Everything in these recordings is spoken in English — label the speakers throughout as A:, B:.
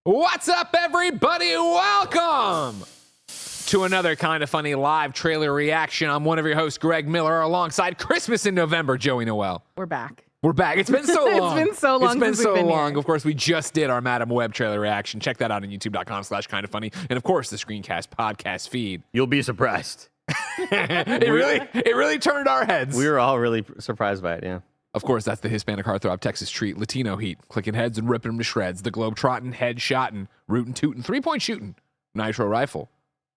A: What's up, everybody? Welcome to another Kind of Funny live trailer reaction. I'm one of your hosts, Greg Miller, alongside Christmas in November, Joey Noel.
B: We're back.
A: We're back. It's been so long.
B: It's been so long.
A: It's been
B: since
A: so
B: we've been
A: long.
B: Here.
A: Of course, we just did our Madam Web trailer reaction. Check that out on youtube.com/kindoffunny. And of course, the Screencast podcast feed.
C: You'll be surprised.
A: It really turned our heads.
C: We were all really surprised by it, yeah.
A: Of course, that's the Hispanic heartthrob Texas treat, Latino heat, clicking heads and ripping them to shreds, the globe-trotting, head-shotting, rootin' tootin', three-point shooting, nitro rifle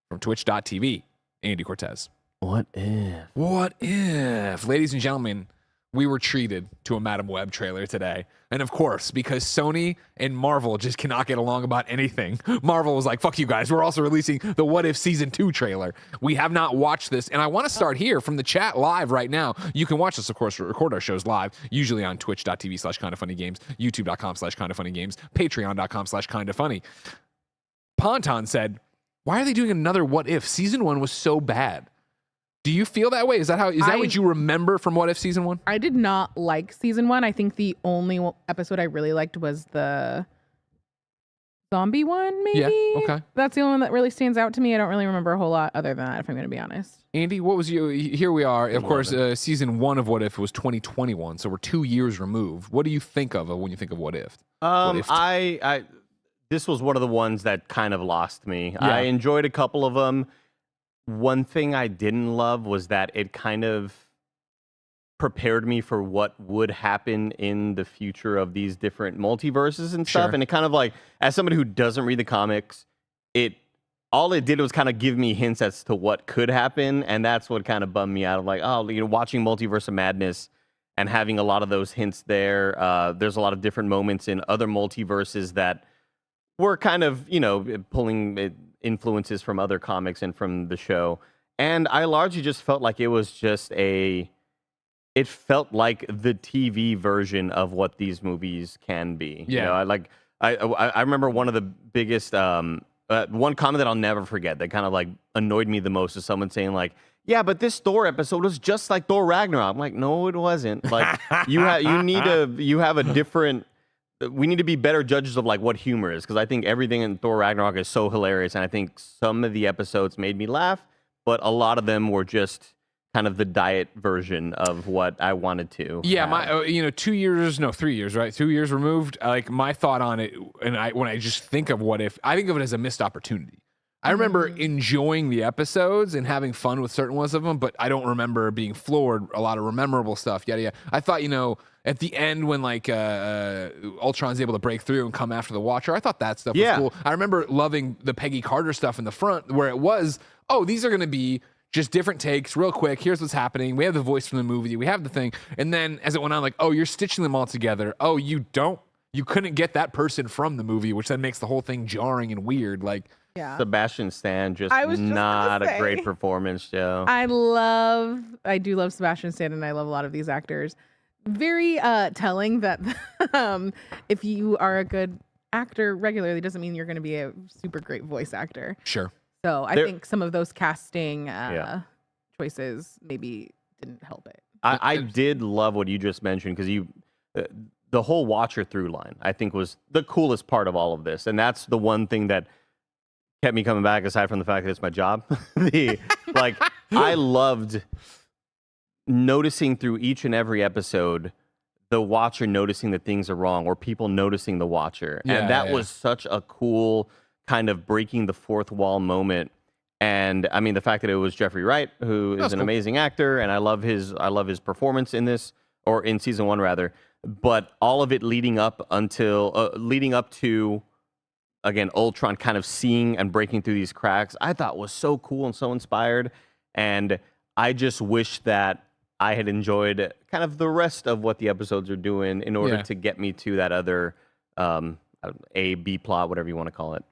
A: from twitch.tv, Andy Cortez.
C: What if?
A: What if? Ladies and gentlemen, we were treated to a Madam Web trailer today. And of course, because Sony and Marvel just cannot get along about anything, Marvel was like, fuck you guys, we're also releasing the What If Season 2 trailer. We have not watched this, and I want to start here from the chat live right now. You can watch us, of course, record our shows live, usually on twitch.tv/kindoffunnygames, youtube.com/kindoffunnygames, patreon.com/kindoffunny. Ponton said, why are they doing another What If? Season 1 was so bad. Do you feel that way? Is that what you remember from What If Season 1?
B: I did not like season 1. I think the only episode I really liked was the zombie one, maybe?
A: Yeah, okay.
B: That's the only one that really stands out to me. I don't really remember a whole lot other than that, if I'm going to be honest.
A: Andy, what was you? Here we are. Of course, Season 1 of What If was 2021, so we're 2 years removed. What do you think of when you think of What If?
C: This was one of the ones that kind of lost me.
A: Yeah.
C: I enjoyed a couple of them. One thing I didn't love was that it kind of prepared me for what would happen in the future of these different multiverses and stuff.
A: Sure.
C: And it kind of like, as somebody who doesn't read the comics, all it did was kind of give me hints as to what could happen. And that's what kind of bummed me out of like, watching Multiverse of Madness and having a lot of those hints there. There's a lot of different moments in other multiverses that were kind of, pulling influences from other comics and from the show. And I largely just felt like it was just it felt like the TV version of what these movies can be.
A: Yeah.
C: I remember one of the biggest, one comment that I'll never forget that kind of like annoyed me the most is someone saying like, yeah, but this Thor episode was just like Thor Ragnarok. I'm like, no, it wasn't. Like you have a different. We need to be better judges of like what humor is, because I think everything in Thor Ragnarok is so hilarious, and I think some of the episodes made me laugh, but a lot of them were just kind of the diet version of what I wanted to.
A: Yeah, 3 years, right? 2 years removed. Like my thought on it, and when I just think of What If, I think of it as a missed opportunity. I remember enjoying the episodes and having fun with certain ones of them, but I don't remember being floored. A lot of memorable stuff, yada yada. I thought, at the end when like Ultron's able to break through and come after the Watcher, I thought that stuff was cool. I remember loving the Peggy Carter stuff in the front, where it was, these are going to be just different takes, real quick. Here's what's happening. We have the voice from the movie. We have the thing, and then as it went on, like, you're stitching them all together. You couldn't get that person from the movie, which then makes the whole thing jarring and weird. Like.
B: Yeah.
C: Sebastian Stan
B: just
C: not a great performance, Joe.
B: I do love Sebastian Stan, and I love a lot of these actors. Very telling that if you are a good actor regularly doesn't mean you're going to be a super great voice actor.
A: Sure.
B: So I think some of those casting choices maybe didn't help it.
C: I did love what you just mentioned, because the whole Watcher through line, I think, was the coolest part of all of this. And that's the one thing that kept me coming back, aside from the fact that it's my job. I loved noticing through each and every episode the Watcher noticing that things are wrong, or people noticing the Watcher. And that was such a cool kind of breaking the fourth wall moment. And I mean, the fact that it was Jeffrey Wright, who is an amazing actor, and I love his performance in this, or in season 1 rather. But all of it leading up to, again, Ultron kind of seeing and breaking through these cracks, I thought was so cool and so inspired. And I just wish that I had enjoyed kind of the rest of what the episodes are doing in order to get me to that other B plot, whatever you want to call it.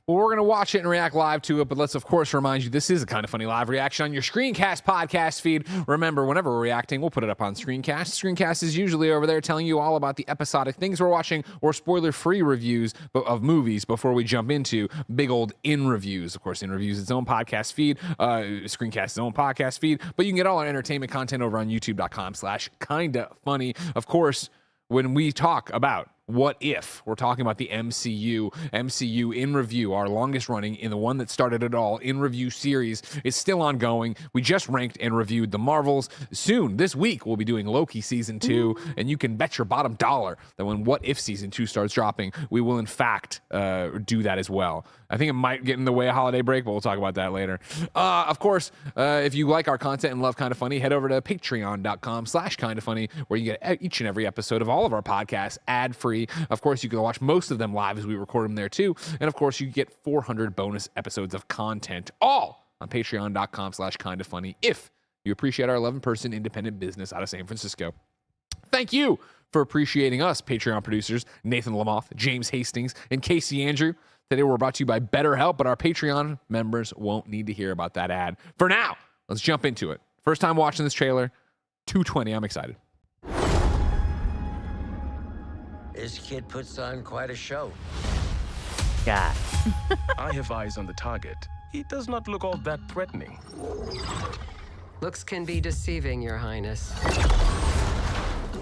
A: Well, we're going to watch it and react live to it, but let's, of course, remind you this is a Kind of Funny live reaction on your Screencast podcast feed. Remember, whenever we're reacting, we'll put it up on Screencast. Screencast is usually over there telling you all about the episodic things we're watching or spoiler-free reviews of movies before we jump into big old in-reviews. Of course, in-reviews is its own podcast feed, Screencast is its own podcast feed, but you can get all our entertainment content over on youtube.com/kindafunny. Of course, when we talk about What If. We're talking about the MCU. MCU in review, our longest running in the one that started it all in review series is still ongoing. We just ranked and reviewed the Marvels. Soon, this week, we'll be doing Loki season 2, and you can bet your bottom dollar that when What If season 2 starts dropping, we will in fact do that as well. I think it might get in the way of holiday break, but we'll talk about that later. Of course, if you like our content and love Kinda Funny, head over to patreon.com/kindafunny, where you get each and every episode of all of our podcasts ad-free. Of course, you can watch most of them live as we record them there too. And of course, you get 400 bonus episodes of content, all on patreon.com/kindafunny if you appreciate our 11-person independent business out of San Francisco. Thank you for appreciating us, Patreon producers Nathan Lamoth, James Hastings, and Casey Andrew. Today we're brought to you by BetterHelp, but our Patreon members won't need to hear about that ad. For now, let's jump into it. First time watching this trailer, 220. I'm excited.
D: This kid puts on quite a show.
C: God.
E: I have eyes on the target. He does not look all that threatening.
F: Looks can be deceiving, Your Highness.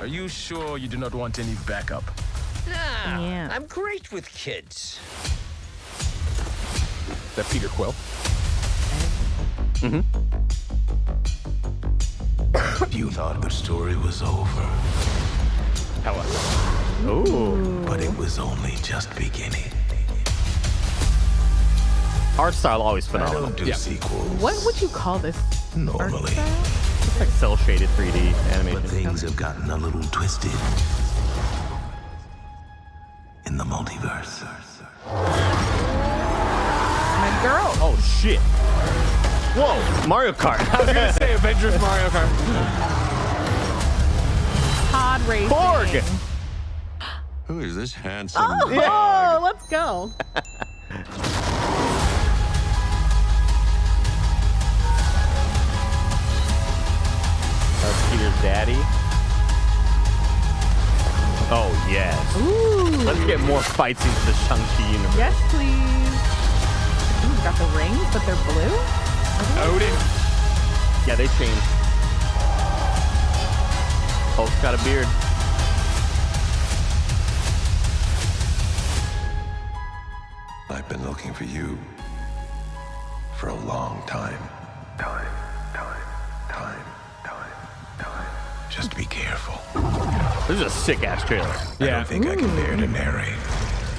E: Are you sure you do not want any backup?
D: Nah,
B: Yeah.
D: I'm great with kids.
A: Is that Peter Quill?
G: You thought the story was over,
A: Hella.
C: Ooh.
G: but it was only just beginning.
C: Art style always
G: I
C: phenomenal.
G: don't do
A: Yeah.
G: sequels.
B: What would you call this? Art
G: normally?
B: style?
C: It's like cel-shaded 3D
G: But
C: animation.
G: things have gotten a little twisted in the multiverse.
B: My girl.
C: Oh, shit. Whoa, Mario Kart.
A: I was going to say Avengers Mario Kart.
B: Pod racing.
C: Borg.
H: Who is this handsome?
B: Oh, let's go.
C: That's Peter's daddy. Oh, yes.
B: Ooh.
C: Let's get more fights into the Shang-Chi universe.
B: Yes, please. Ooh, got the rings, but they're blue?
A: Odin.
C: Yeah, they changed. Hulk's got a beard.
G: I've been looking for you for a long time. Time. Just be careful.
C: This is a sick-ass trailer.
G: I don't think I can bear to narrate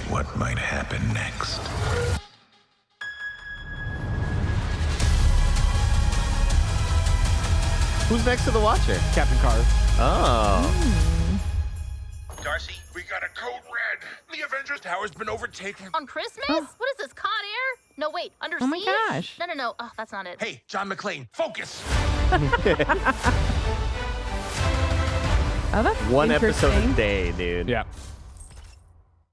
G: what might happen next.
C: Who's next to the Watcher?
A: Captain Carter.
C: Oh.
H: Darcy, we got a code red. The Avengers Tower's been overtaken.
I: On Christmas? What is this, Con Air? No, wait, Under
B: Oh my
I: Siege?
B: gosh.
I: No. Oh, that's not it.
H: Hey, John McClane, focus.
B: Oh, that's
C: One episode
B: interesting.
C: a day, dude.
A: Yeah.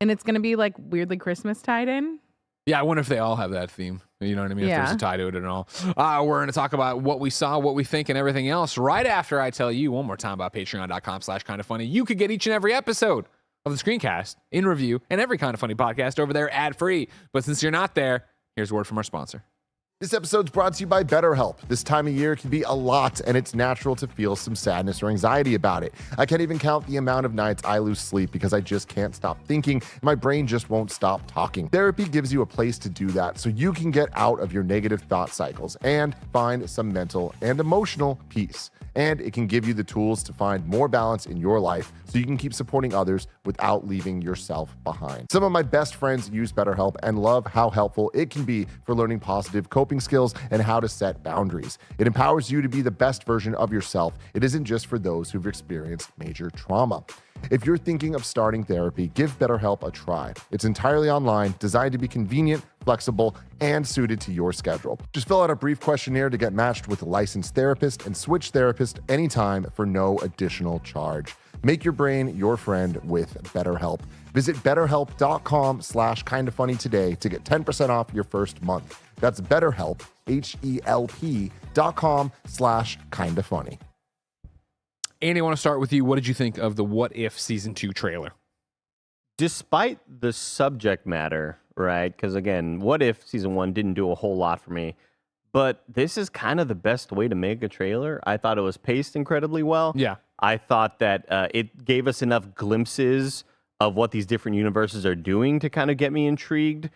B: And it's going to be like weirdly Christmas tied in?
A: Yeah, I wonder if they all have that theme. You know what I mean? If there's
B: Yeah.
A: a tie to it at all. We're going to talk about what we saw, what we think, and everything else right after I tell you one more time about patreon.com/kindafunny. You could get each and every episode of the screencast in review and every Kinda Funny podcast over there ad-free. But since you're not there, here's a word from our sponsor.
J: This episode's brought to you by BetterHelp. This time of year can be a lot, and it's natural to feel some sadness or anxiety about it. I can't even count the amount of nights I lose sleep because I just can't stop thinking. My brain just won't stop talking. Therapy gives you a place to do that so you can get out of your negative thought cycles and find some mental and emotional peace. And it can give you the tools to find more balance in your life so you can keep supporting others without leaving yourself behind. Some of my best friends use BetterHelp and love how helpful it can be for learning positive coping skills and how to set boundaries. It empowers you to be the best version of yourself. It isn't just for those who've experienced major trauma. If you're thinking of starting therapy, give BetterHelp a try. It's entirely online, designed to be convenient, flexible, and suited to your schedule. Just fill out a brief questionnaire to get matched with a licensed therapist and switch therapist anytime for no additional charge. Make your brain your friend with BetterHelp. Visit betterhelp.com/kindafunny today to get 10% off your first month. That's BetterHelp, HELP.com/kindafunny.
A: Andy, I want to start with you. What did you think of the What If Season 2 trailer?
C: Despite the subject matter, right? Because again, What If Season 1 didn't do a whole lot for me, but this is kind of the best way to make a trailer. I thought it was paced incredibly well.
A: Yeah.
C: I thought that it gave us enough glimpses of what these different universes are doing to kind of get me intrigued.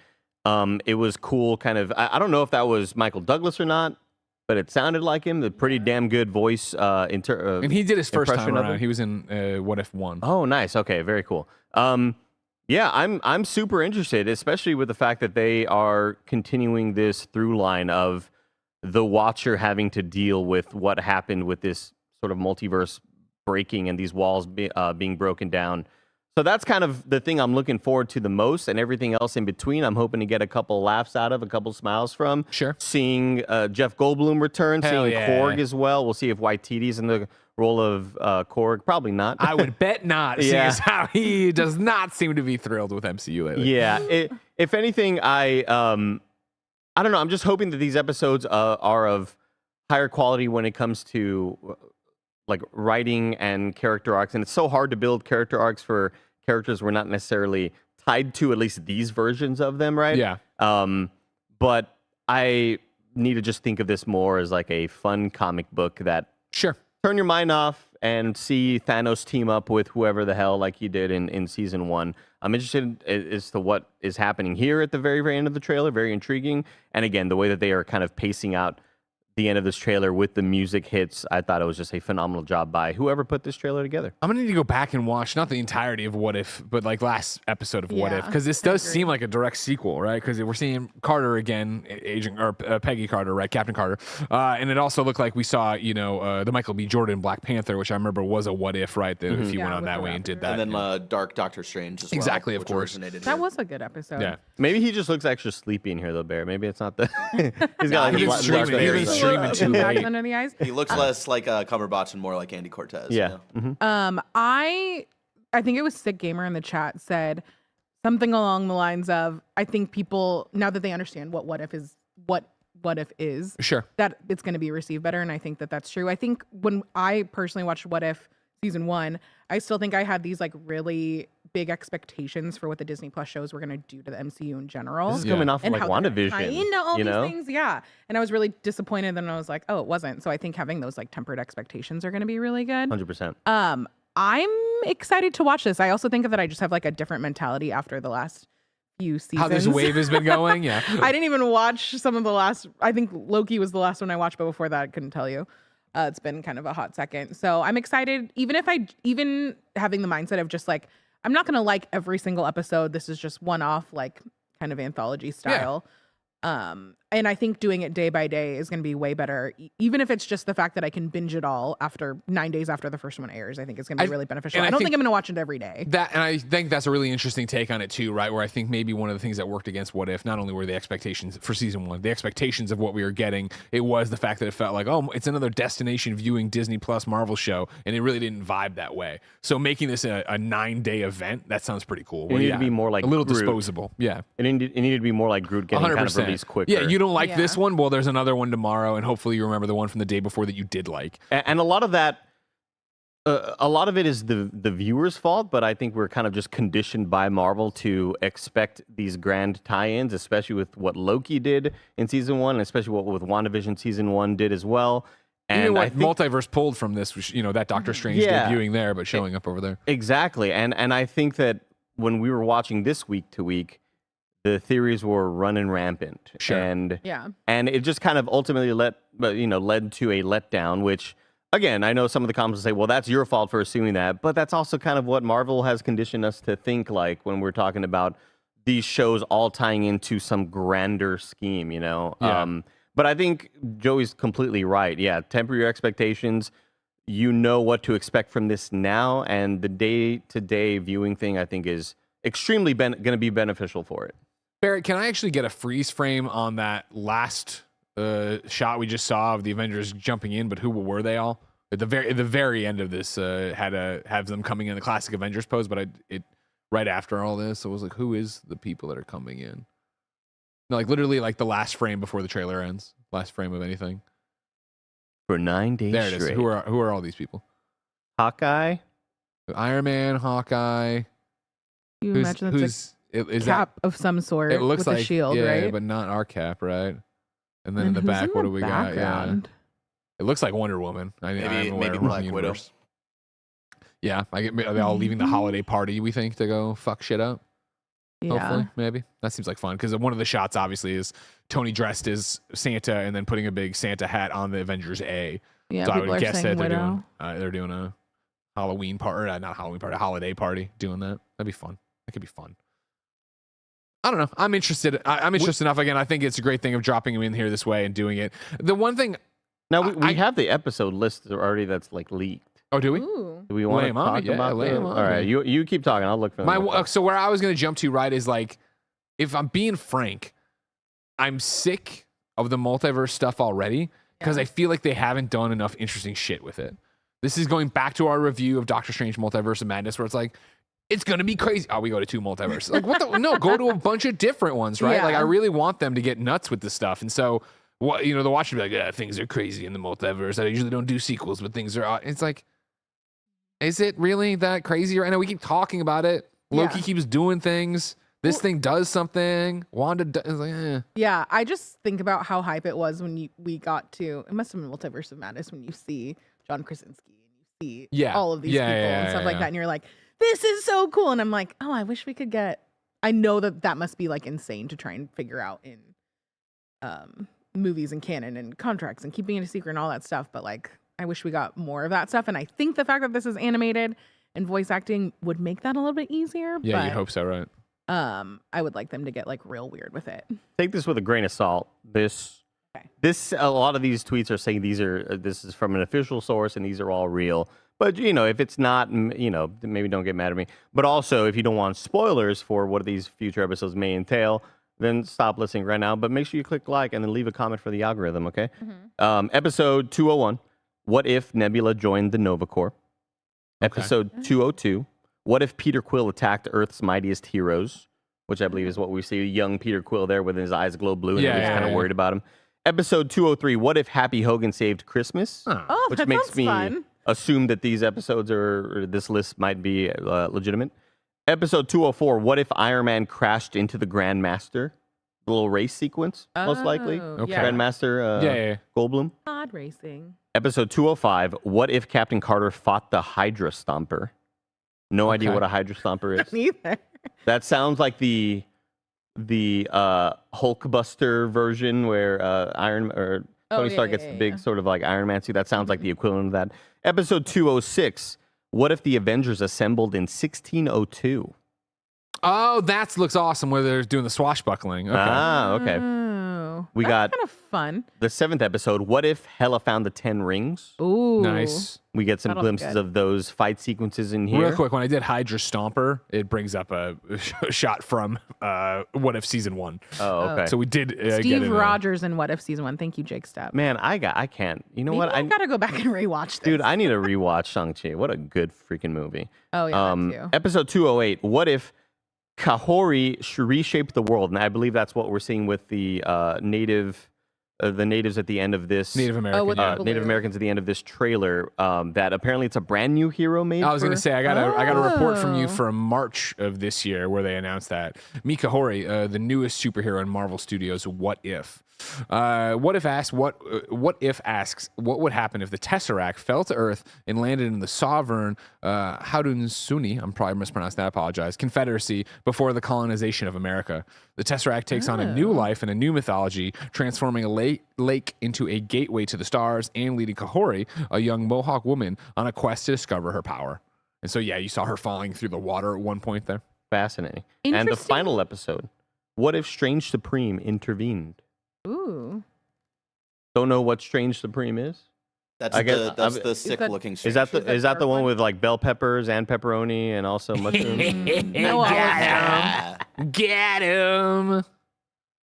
C: It was cool, kind of. I don't know if that was Michael Douglas or not, but it sounded like him. The pretty damn good voice.
A: And he did his first time
C: impression of
A: around.
C: him.
A: He was in What If 1.
C: Oh, nice. Okay, very cool. Yeah, I'm super interested, especially with the fact that they are continuing this through line of the Watcher having to deal with what happened with this sort of multiverse breaking and these walls being broken down. So that's kind of the thing I'm looking forward to the most, and everything else in between, I'm hoping to get a couple laughs out of, a couple smiles from.
A: Sure.
C: Seeing Jeff Goldblum return,
A: Hell
C: seeing
A: yeah.
C: Korg as well. We'll see if Waititi's in the role of Korg. Probably not.
A: I would bet not, seeing
C: Yeah.
A: as how he does not seem to be thrilled with MCU lately.
C: Yeah. If anything, I don't know. I'm just hoping that these episodes are of higher quality when it comes to like writing and character arcs. And it's so hard to build character arcs for characters we're not necessarily tied to, at least these versions of them, right?
A: Yeah.
C: But I need to just think of this more as like a fun comic book that
A: Sure.
C: turn your mind off and see Thanos team up with whoever the hell like he did in season 1. I'm interested as to what is happening here at the very, very end of the trailer. Very intriguing. And again, the way that they are kind of pacing out the end of this trailer with the music hits, I thought it was just a phenomenal job by whoever put this trailer together.
A: I'm gonna need to go back and watch not the entirety of What If, but like last episode of What
B: Yeah,
A: If, because this
B: I
A: does
B: agree.
A: seem like a direct sequel, right? Because we're seeing Carter again, Peggy Carter, right? Captain Carter, and it also looked like we saw, the Michael B. Jordan Black Panther, which I remember was a What If, right? If you
B: Yeah,
A: went on
B: with
A: that
B: the
A: way and did
B: Raptor.
A: that,
K: And then Dark Doctor Strange as well.
A: Exactly, of
K: which
A: course.
K: originated
B: That
K: here.
B: was a good episode.
A: yeah.
C: Maybe he just looks extra sleepy in here, though, Bear. Maybe it's not the. He's got like
A: He's
C: a black
A: streaming-
C: dark
A: he's
C: hair.
A: been streaming too
B: Bags
A: late.
B: under the eyes.
K: He looks less like Cumberbatch and more like Andy Cortez.
C: Yeah.
K: You know?
C: Mhm.
B: I think it was Sick Gamer in the chat said something along the lines of, I think people, now that they understand what if is,
A: Sure.
B: that it's going to be received better. And I think that that's true. I think when I personally watched What If season 1, I still think I had these like really big expectations for what the Disney Plus shows were going to do to the MCU in general.
C: This is coming off of
B: And
C: like
B: how they're gonna
C: WandaVision.
B: tie into all
C: you
B: these
C: know?
B: things, yeah. And I was really disappointed. Then I was like, oh, it wasn't. So I think having those like tempered expectations are going to be really good.
C: 100%.
B: I'm excited to watch this. I also think that I just have like a different mentality after the last few seasons.
A: How this wave has been going, yeah.
B: I didn't even watch some of the last. I think Loki was the last one I watched, but before that, I couldn't tell you. It's been kind of a hot second. So I'm excited. Even having the mindset of just like, I'm not gonna like every single episode. This is just one off, like kind of anthology style. And I think doing it day by day is going to be way better. Even if it's just the fact that I can binge it all after 9 days after the first one airs, I think it's going to be really beneficial.
A: and
B: I
A: I
B: don't
A: think
B: think I'm going to watch it every day.
A: And I think that's a really interesting take on it too, right? Where I think maybe one of the things that worked against What If, not only were the expectations for season 1, the expectations of what we were getting, it was the fact that it felt like, oh, it's another destination viewing Disney Plus Marvel show, and it really didn't vibe that way. So making this a 9-day event, that sounds pretty cool.
C: It needed to be more like
A: a little
C: Groot.
A: disposable. Yeah.
C: It needed to be more like Groot getting
A: 100%.
C: kind of released quicker.
A: Yeah, you don't like this
B: Yeah.
A: one? Well, there's another one tomorrow, and hopefully you remember the one from the day before that you did like.
C: And a lot of that, a lot of it is the viewer's fault, but I think we're kind of just conditioned by Marvel to expect these grand tie-ins, especially with what Loki did in season 1, and especially what with WandaVision season 1 did as well. And
A: Even
C: I
A: what
C: think,
A: Multiverse pulled from this was, that Doctor Strange
C: Yeah.
A: debuting there, but showing up over there.
C: exactly, and I think that when we were watching this week to week, the theories were running rampant,
A: Sure.
C: and
B: Yeah.
C: and it just kind of ultimately led to a letdown, which again, I know some of the comments will say, well, that's your fault for assuming that, but that's also kind of what Marvel has conditioned us to think like when we're talking about these shows all tying into some grander scheme,
A: Yeah.
C: But I think Joey's completely right. Yeah, temper your expectations. You know what to expect from this now, and the day-to-day viewing thing, I think, is extremely going to be beneficial for it.
A: Barrett, can I actually get a freeze frame on that last shot we just saw of the Avengers jumping in? But who were they all? At the very end of this, have them coming in the classic Avengers pose, but it right after all this, so it was like, who is the people that are coming in? No, like literally, like the last frame before the trailer ends, last frame of anything.
C: For 9 days
A: There it is.
C: straight.
A: Who are all these people?
C: Hawkeye?
A: Iron Man, Hawkeye.
B: You imagine that's
A: Is
B: a cap of some sort
A: it looks
B: with
A: like
B: a shield,
A: yeah,
B: right?
A: but not our cap, right? And then
B: And
A: in the
B: who's
A: back,
B: in
A: what
B: the
A: do we got? Yeah,
B: background?
A: it looks like Wonder Woman. I'm aware
K: Maybe
A: of
K: Black
A: the
K: Widow.
A: universe. Yeah, are they all leaving the holiday party, we think, to go fuck shit up?
B: Yeah.
A: Hopefully, maybe. That seems like fun because one of the shots obviously is Tony dressed as Santa and then putting a big Santa hat on the Avengers A.
B: Yeah,
A: So I
B: people
A: would
B: are
A: guess
B: saying
A: that
B: Widow.
A: they're doing a Halloween party, not Halloween party, a holiday party doing that. That'd be fun. That could be fun. I don't know. I'm interested. I'm interested enough. Again, I think it's a great thing of dropping him in here this way and doing it. The one thing.
C: Now, we have the episode list already that's like leaked.
A: Oh, do we?
B: Ooh.
C: Do we want to talk about
A: lay
C: it?
A: 'em
C: All
A: on
C: right,
A: me.
C: you keep talking. I'll look for them.
A: So where I was going to jump to, right, is like, if I'm being frank, I'm sick of the multiverse stuff already because I feel like they haven't done enough interesting shit with it. This is going back to our review of Doctor Strange Multiverse of Madness, where it's like, it's going to be crazy. Oh, we go to 2 multiverses. Like, what the? No, go to a bunch of different ones, right?
B: Yeah.
A: Like, I really want them to get nuts with this stuff. And so, what the watcher be like, yeah, things are crazy in the multiverse. I usually don't do sequels, but things are. It's like, is it really that crazy right now? We keep talking about it. Loki keeps doing things. This thing does something. Wanda does like, eh.
B: Yeah, I just think about how hype it was when we got to. It must have been Multiverse of Madness when you see John Krasinski and you see all of these people and stuff like that, and you're like, this is so cool. And I'm like, oh, I wish we could get. I know that must be like insane to try and figure out in movies and canon and contracts and keeping it a secret and all that stuff. But like, I wish we got more of that stuff. And I think the fact that this is animated and voice acting would make that a little bit easier.
A: Yeah,
B: but,
A: you'd hope so, right?
B: I would like them to get like real weird with it.
C: Take this with a grain of salt. This a lot of these tweets are saying this is from an official source and these are all real. But if it's not, maybe don't get mad at me. But also, if you don't want spoilers for what these future episodes may entail, then stop listening right now. But make sure you click like and then leave a comment for the algorithm, okay? Episode 201, what if Nebula joined the Nova Corps? Episode 202, what if Peter Quill attacked Earth's mightiest heroes? Which I believe is what we see, young Peter Quill there with his eyes glow blue and everybody's kind of worried about him. Episode 203, what if Happy Hogan saved Christmas?
B: Oh,
C: which
B: that
C: makes
B: sounds
C: me
B: fun.
C: assume that these episodes or this list might be legitimate. Episode 204, what if Iron Man crashed into the Grandmaster? The little race sequence, most likely.
B: Okay.
C: Grandmaster Goldblum.
B: Pod racing.
C: Episode 205, what if Captain Carter fought the Hydra Stomper? No idea what a Hydra Stomper is.
B: Neither.
C: That sounds like the Hulkbuster version where Tony Stark gets the big sort of like Iron Man suit. That sounds like the equivalent of that. Episode 206, what if the Avengers assembled in 1602?
A: Oh, that looks awesome where they're doing the swashbuckling. Okay.
C: Ah, okay. We got
B: kind of fun.
C: The 7th episode, what if Hela found the 10 rings?
B: Ooh.
A: Nice.
C: We get some
B: That'll be
C: glimpses
B: good.
C: of those fight sequences in here.
A: Real quick, when I did Hydra Stomper, it brings up a shot from What If Season 1.
C: Oh, okay.
A: So we did get
B: Steve
A: it,
B: Rogers in What If Season 1. Thank you, Jake Stepp.
C: Man, I can't. You know what?
B: I gotta go back and rewatch this.
C: Dude, I need to rewatch Shang-Chi. What a good freaking movie.
B: Oh, yeah, that too.
C: Episode 208, what if Kahori reshaped the world? And I believe that's what we're seeing with the natives at the end of this.
A: Native American.
C: Native Americans at the end of this trailer. That apparently it's a brand new hero made.
A: I was going to say, I got a report from you from March of this year where they announced that Mika Hori, the newest superhero in Marvel Studios' What If. What if asks what would happen if the Tesseract fell to Earth and landed in the sovereign Haudenosaunee, I'm probably mispronounced that, I apologize, Confederacy before the colonization of America. The Tesseract takes on a new life and a new mythology, transforming a lake into a gateway to the stars and leading Kahori, a young Mohawk woman, on a quest to discover her power. And so, yeah, you saw her falling through the water at one point there.
C: Fascinating. And the final episode, what if Strange Supreme intervened?
B: Ooh.
C: Don't know what Strange Supreme is?
K: That's the sick looking Strange.
C: Is that the one with like bell peppers and pepperoni and also mushrooms?
A: Get him.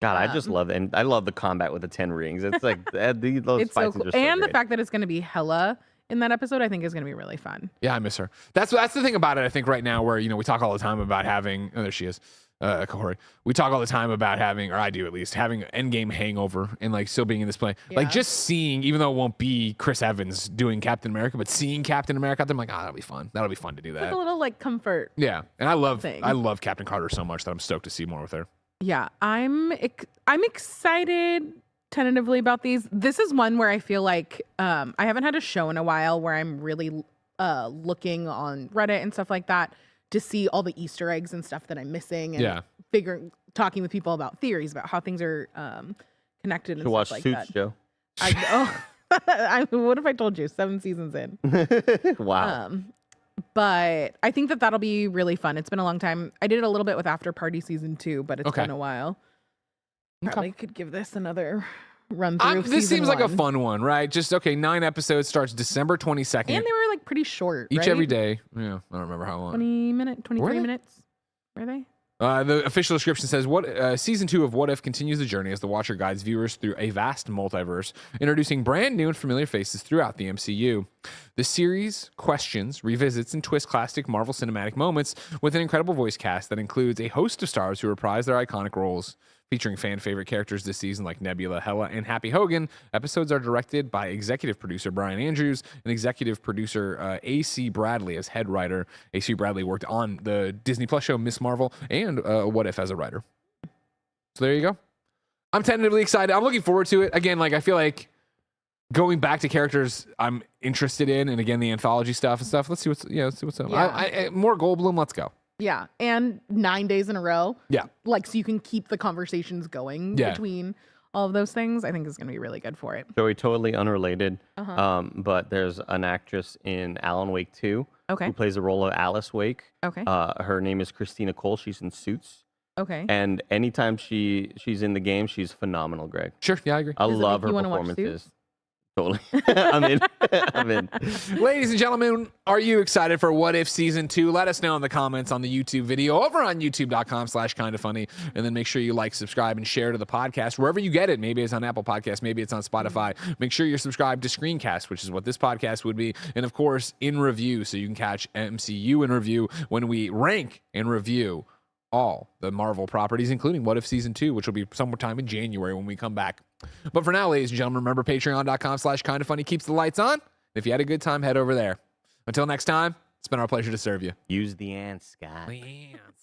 C: God, I just love it. And I love the combat with the 10 rings. It's like those
B: It's
C: fights
B: so cool.
C: are just so
B: And the
C: great.
B: fact that it's going to be Hela in that episode, I think is going to be really fun.
A: Yeah, I miss her. That's the thing about it, I think, right now, where, we talk all the time about having, oh, there she is, Kahori. We talk all the time about having, or I do at least, having an endgame hangover and like still being in this play.
B: Yeah.
A: Like just seeing, even though it won't be Chris Evans doing Captain America, but seeing Captain America out there, I'm like, that'll be fun. That'll be fun to do that.
B: Like a little like comfort.
A: Yeah. And I love
B: thing.
A: Captain Carter so much that I'm stoked to see more with her.
B: Yeah, I'm excited tentatively about these. This is one where I feel like I haven't had a show in a while where I'm really looking on Reddit and stuff like that to see all the Easter eggs and stuff that I'm missing, and talking with people about theories about how things are connected and
C: to watch
B: stuff like
C: Suits,
B: that.
C: Joe.
B: What if I told you 7 seasons in?
C: Wow.
B: But I think that that'll be really fun. It's been a long time. I did it a little bit with After Party season 2, but it's been a while. Probably could give this another run through.
A: This seems like a fun one, right? Just 9 episodes, starts December 22nd.
B: And they were like pretty short,
A: each
B: right?
A: every day. Yeah, I don't remember how long.
B: 23 minutes. Were they?
A: The official description says, season 2 of What If continues the journey as the Watcher guides viewers through a vast multiverse, introducing brand new and familiar faces throughout the MCU. The series questions, revisits, and twists classic Marvel cinematic moments with an incredible voice cast that includes a host of stars who reprise their iconic roles. Featuring fan favorite characters this season like Nebula, Hela, and Happy Hogan, episodes are directed by executive producer Brian Andrews and executive producer A.C. Bradley as head writer. A.C. Bradley worked on the Disney Plus show Miss Marvel and What If as a writer. So there you go. I'm tentatively excited. I'm looking forward to it. Again, like I feel like going back to characters I'm interested in, and again the anthology stuff and stuff. Let's see what's up.
B: Yeah.
A: More Goldblum. Let's go.
B: Yeah, and 9 days in a row.
A: Yeah.
B: Like, so you can keep the conversations going between all of those things. I think is going to be really good for it.
C: Joey, totally unrelated. But there's an actress in Alan Wake 2 who plays the role of Alice Wake.
B: Okay.
C: Her name is Christina Cole. She's in Suits.
B: Okay.
C: And anytime she's in the game, she's phenomenal, Greg.
A: Sure, yeah, I agree.
C: I love her performances. Totally. I'm in.
A: Ladies and gentlemen, are you excited for What If Season 2? Let us know in the comments on the YouTube video over on youtube.com/KindaFunny. And then make sure you like, subscribe, and share to the podcast wherever you get it. Maybe it's on Apple Podcasts. Maybe it's on Spotify. Make sure you're subscribed to Screencast, which is what this podcast would be. And of course, In Review, so you can catch MCU In Review when we rank and review all the Marvel properties, including What If Season 2, which will be sometime in January when we come back. But for now, ladies and gentlemen, remember patreon.com/KindaFunny keeps the lights on. If you had a good time, head over there. Until next time, it's been our pleasure to serve you.
C: Use the ants, Scott.
A: The ants.